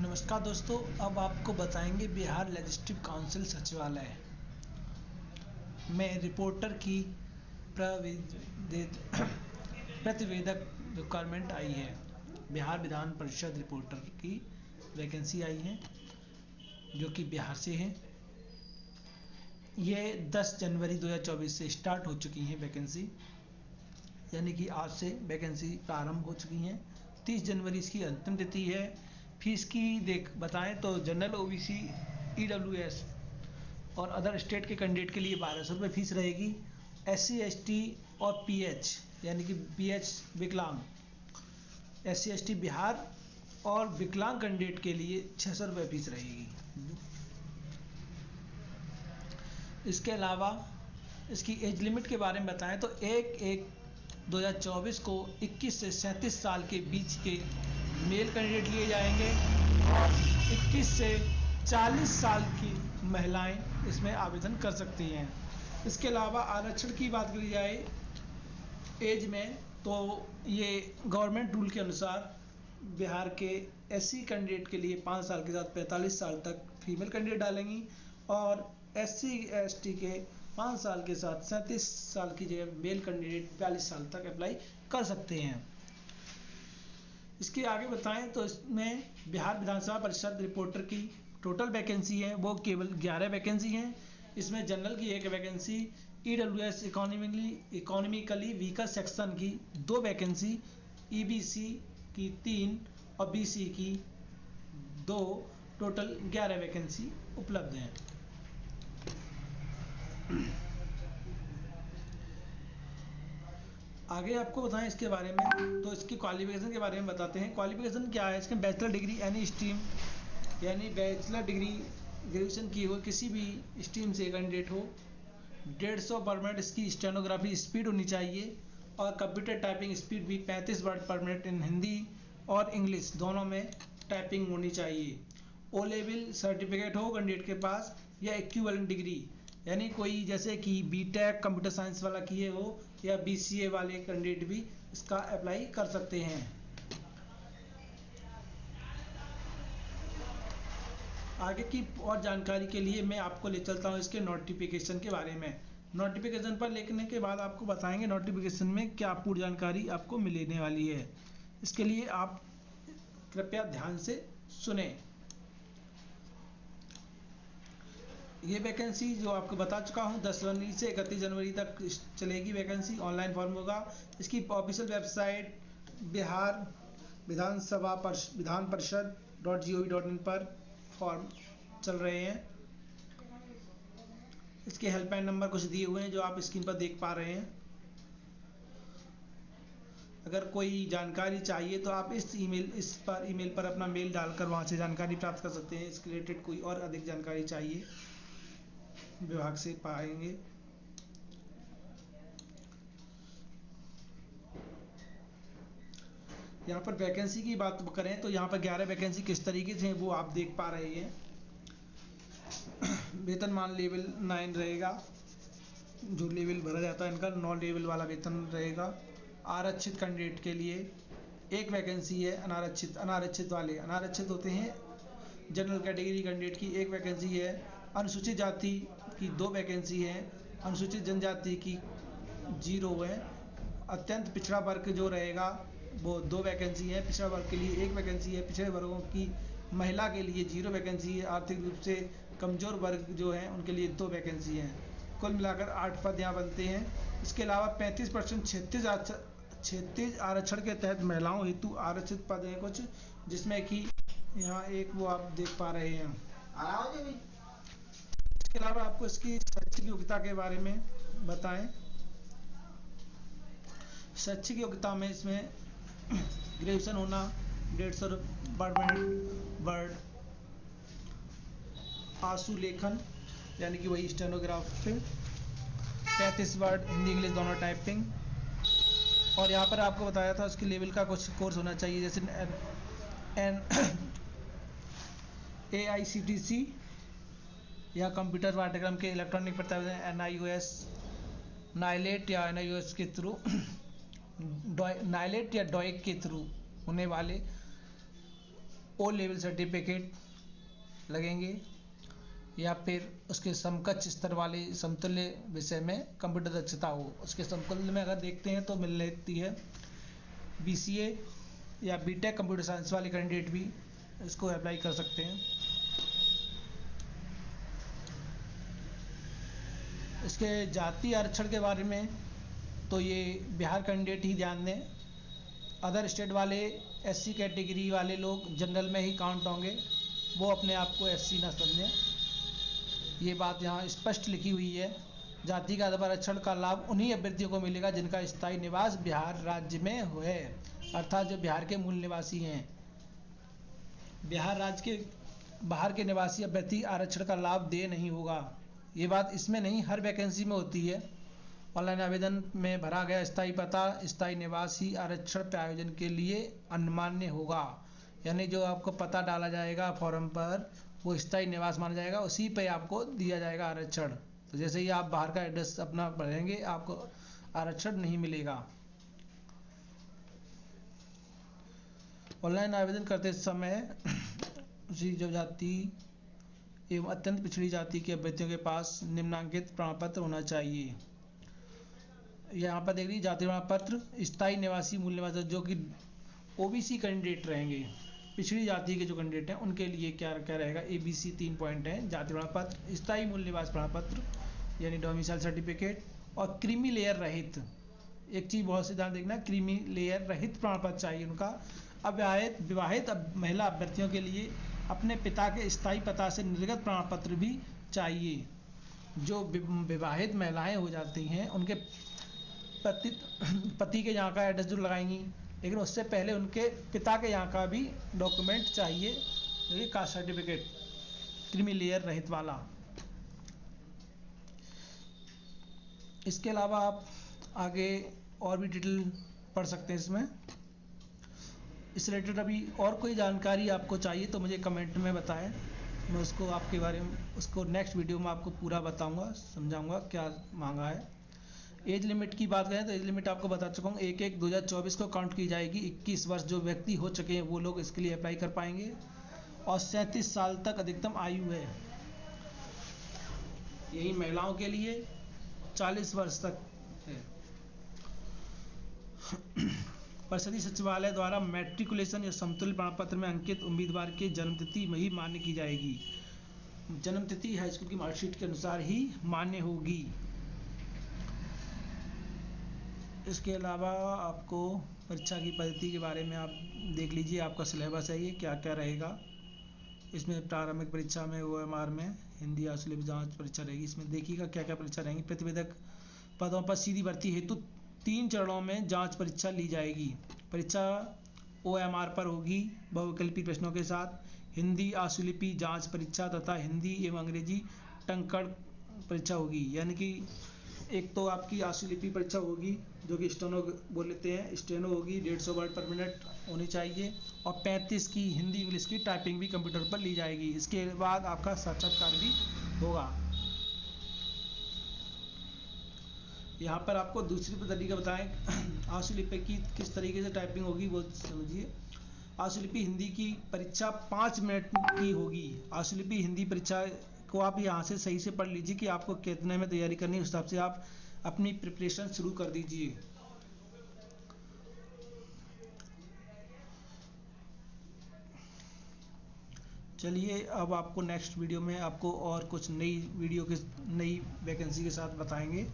नमस्कार दोस्तों, अब आपको बताएंगे बिहार लेजिस्लेटिव काउंसिल सचिवालय में रिपोर्टर की प्रतिवेदक रिक्वायरमेंट आई है। बिहार विधान परिषद रिपोर्टर की वैकेंसी आई है जो कि बिहार से है। ये 10 जनवरी 2024 से स्टार्ट हो चुकी हैं वैकेंसी, यानी कि आज से वैकेंसी प्रारंभ हो चुकी हैं। 30 जनवरी इसकी अंतिम तिथि है। फीस की बताएं तो जनरल ओबीसी ईडब्ल्यूएस और अदर स्टेट के कैंडिडेट के लिए 1200 रुपये फीस रहेगी। SC ST और PH यानी कि BH विकलांग, SC ST बिहार और विकलांग कैंडिडेट के लिए 600 रुपये फीस रहेगी। इसके अलावा इसकी एज लिमिट के बारे में बताएं तो 1/1/2024 को 21 से 37 साल के बीच के मेल कैंडिडेट लिए जाएंगे और 21 से 40 साल की महिलाएं इसमें आवेदन कर सकती हैं। इसके अलावा आरक्षण की बात करी जाए एज में तो ये गवर्नमेंट रूल के अनुसार बिहार के SC कैंडिडेट के लिए 5 साल के साथ 45 साल तक फीमेल कैंडिडेट डालेंगी और SC ST के 5 साल के साथ 37 साल की जगह मेल कैंडिडेट 42 साल तक अप्लाई कर सकते हैं। इसके आगे बताएं तो इसमें बिहार विधानसभा परिषद रिपोर्टर की टोटल वैकेंसी है वो केवल 11 वैकेंसी हैं। इसमें जनरल की 1 vacancy, EWS economically weaker section की 2 वैकेंसी, EBC की 3 और BC की 2, टोटल 11 वैकेंसी उपलब्ध हैं। आगे आपको बताएं इसके बारे में तो इसकी क्वालिफिकेशन के बारे में बताते हैं। क्वालिफिकेशन क्या है इसके? बैचलर डिग्री एनी स्ट्रीम, यानी बैचलर डिग्री ग्रेजुएशन की हो किसी भी स्ट्रीम से कैंडिडेट हो। 150 पर मिनट इसकी स्टेनोग्राफी स्पीड होनी चाहिए और कंप्यूटर टाइपिंग स्पीड भी 35 वर्ड पर मिनट इन हिंदी और इंग्लिश दोनों में टाइपिंग होनी चाहिए। O लेवल सर्टिफिकेट हो कैंडिडेट के पास या इक्विवेलेंट डिग्री, यानी कोई जैसे कि BTech कंप्यूटर साइंस वाला किए हो या BCA वाले कैंडिडेट भी इसका अप्लाई कर सकते हैं। आगे की और जानकारी के लिए मैं आपको ले चलता हूँ इसके नोटिफिकेशन के बारे में। नोटिफिकेशन पर लिखने के बाद आपको बताएंगे नोटिफिकेशन में क्या पूरी जानकारी आपको मिलने वाली है। इसके लिए आप कृपया ध्यान से सुने। ये वैकेंसी जो आपको बता चुका हूँ 10 जनवरी से 31 जनवरी तक चलेगी वैकेंसी। ऑनलाइन फॉर्म होगा। इसकी official website Bihar Vidhan Parishad .gov.in पर फॉर्म चल रहे हैं। इसके हेल्पलाइन नंबर कुछ दिए हुए हैं जो आप स्क्रीन पर देख पा रहे हैं। अगर कोई जानकारी चाहिए तो आप इस ईमेल पर अपना मेल डालकर वहां से जानकारी प्राप्त कर सकते हैं। इसके रिलेटेड कोई और अधिक जानकारी चाहिए विभाग से पाएंगे। यहाँ पर वैकेंसी की बात करें तो यहाँ पर 11 वैकेंसी किस तरीके से वो आप देख पा रहे हैं। वेतनमान लेवल 9 रहेगा, जो लेवल भरा जाता है इनका 9 लेवल वाला वेतन रहेगा। आरक्षित कैंडिडेट के लिए 1 वैकेंसी है। अनारक्षित वाले अनारक्षित होते हैं। जनरल कैटेगरी कैंडिडेट की 1 वैकेंसी है। अनुसूचित जाति की 2 वैकेंसी है। अनुसूचित जनजाति की 0 है। अत्यंत पिछड़ा वर्ग जो रहेगा वो 2 वैकेंसी है। पिछड़ा वर्ग के लिए 1 वैकेंसी है। पिछड़े वर्गों की महिला के लिए 0 वैकेंसी है। आर्थिक रूप से कमजोर वर्ग जो हैं उनके लिए 2 वैकेंसी हैं। कुल मिलाकर 8 पद यहाँ बनते हैं। इसके अलावा 35% क्षेत्रीय आरक्षण के तहत महिलाओं हेतु आरक्षित पद हैं कुछ, जिसमें कि यहाँ एक वो आप देख पा रहे हैं। इसके अलावा आपको इसकी शैक्षिक योग्यता के बारे में बताएं। शैक्षिक योग्यता में इसमें ग्रेजुएशन होना, 150 वर्ड आंसू लेखन यानी कि वही स्टेनोग्राफी, 35 वर्ड हिंदी इंग्लिश दोनों टाइपिंग। और यहाँ पर आपको बताया था उसके लेवल का कुछ कोर्स होना चाहिए, जैसे AICTC या कंप्यूटर पाठ्यक्रम के इलेक्ट्रॉनिक प्रत्यावर्तन NIOS, नाइलेट या NIOS के थ्रू नाइलेट या डॉइक के थ्रू होने वाले ओ लेवल सर्टिफिकेट लगेंगे, या फिर उसके समकक्ष स्तर वाले समतुल्य विषय में कंप्यूटर दक्षता हो। उसके समतुल्य में अगर देखते हैं तो मिल लेती है BCA या बीटेक कंप्यूटर साइंस वाले कैंडिडेट भी इसको अप्लाई कर सकते हैं। इसके जाति आरक्षण के बारे में तो ये बिहार कैंडिडेट ही ध्यान दें, अदर स्टेट वाले SC कैटेगरी वाले लोग जनरल में ही काउंट होंगे, वो अपने आप को SC ना समझें। ये बात यहाँ स्पष्ट लिखी हुई है। जाति का आरक्षण का लाभ उन्हीं अभ्यर्थियों को मिलेगा जिनका स्थायी निवास बिहार राज्य में है, अर्थात जो बिहार के मूल निवासी हैं। बिहार राज्य के बाहर के निवासी अभ्यर्थी आरक्षण का लाभ दे नहीं होगा। ये बात इसमें नहीं, हर वैकेंसी में होती है। ऑनलाइन आवेदन में भरा गया स्थायी पता स्थायी निवासी आरक्षण के आयोजन के लिए अनमान्य होगा, यानी जो आपको पता डाला जाएगा फॉर्म पर वो स्थायी निवास माना जाएगा, उसी पे आपको दिया जाएगा आरक्षण। तो जैसे ही आप बाहर का एड्रेस अपना भरेंगे आपको आरक्षण नहीं मिलेगा। ऑनलाइन आवेदन करते समय जो जाति एवं अत्यंत पिछड़ी जाति के अभ्यर्थियों के पास निम्नांकित प्रमाण पत्र होना चाहिए। यहाँ पर देख लीजिए, जाति प्रमाण पत्र, स्थायी निवासी मूल निवासी जो कि OBC कैंडिडेट रहेंगे, पिछड़ी जाति के जो कैंडिडेट हैं उनके लिए क्या क्या रहेगा, ABC 3 पॉइंट हैं। जाति प्रमाण पत्र, स्थायी मूल निवास प्रमाण पत्र यानी डोमिसाइल सर्टिफिकेट, और क्रीमी लेयर रहित, एक चीज़ बहुत से ध्यान देखना, क्रीमी लेयर रहित प्रमाण पत्र चाहिए उनका। विवाहित महिला अभ्यर्थियों के लिए अपने पिता के स्थायी पता से निर्गत प्रमाण पत्र भी चाहिए। जो विवाहित महिलाएं हो जाती हैं उनके पति के यहाँ का एड्रेस जरूर लगाएंगी, लेकिन उससे पहले उनके पिता के यहाँ का भी डॉक्यूमेंट चाहिए, ये कास्ट सर्टिफिकेट क्रीमी लेयर रहित वाला। इसके अलावा आप आगे और भी डिटेल पढ़ सकते हैं इसमें। इस रिलेटेड अभी और कोई जानकारी आपको चाहिए तो मुझे कमेंट में बताएं, मैं उसको आपके बारे में उसको नेक्स्ट वीडियो में आपको पूरा बताऊंगा, समझाऊंगा क्या मांगा है। एज लिमिट की बात करें तो एज लिमिट आपको बता चुका हूँ, 1/1/2024 को काउंट की जाएगी। 21 वर्ष जो व्यक्ति हो चुके हैं वो लोग इसके लिए अप्लाई कर पाएंगे, और 37 साल तक अधिकतम आयु है। यही महिलाओं के लिए 40 वर्ष तक है। परिषदीय सचिवालय द्वारा मैट्रिकुलेशन या समतुल्य प्रमाण पत्र में अंकित उम्मीदवार की जन्मतिथि ही मान्य की जाएगी। जन्मतिथि हाई स्कूल की मार्कशीट के अनुसार ही मान्य होगी। इसके अलावा आपको परीक्षा की पद्धति के बारे में आप देख लीजिए, आपका सिलेबस है ये क्या क्या रहेगा। इसमें प्रारंभिक परीक्षा में OMR में हिंदी आशुलिपि जांच परीक्षा रहेगी। इसमें देखिएगा क्या क्या परीक्षा रहेंगी। प्रतिवेदक पदों पर सीधी भर्ती हेतु 3 चरणों में जांच परीक्षा ली जाएगी। परीक्षा OMR पर होगी बहुविकल्पी प्रश्नों के साथ, हिंदी आशुलिपि जांच परीक्षा तथा हिंदी एवं अंग्रेजी टंकण परीक्षा होगी। यानी कि एक तो आपकी आशुलिपि परीक्षा होगी जो कि स्टेनो बोल लेते हैं, स्टेनो होगी, 150 वर्ड पर मिनट होनी चाहिए, और 35 की हिंदी इंग्लिश की टाइपिंग भी कंप्यूटर पर ली जाएगी। इसके बाद आपका साक्षात्कार भी होगा। यहाँ पर आपको दूसरी तरीका बताएं आशुलिपि की किस तरीके से टाइपिंग होगी वो समझिए। आशुलिपि हिंदी की परीक्षा 5 मिनट की होगी। आशुलिपि हिंदी परीक्षा को आप यहाँ से सही से पढ़ लीजिए कि आपको कितने में तैयारी करनी है, उस हिसाब से आप अपनी प्रिपरेशन शुरू कर दीजिए। चलिए अब आपको नेक्स्ट वीडियो में आपको और कुछ नई वैकेंसी के साथ बताएंगे।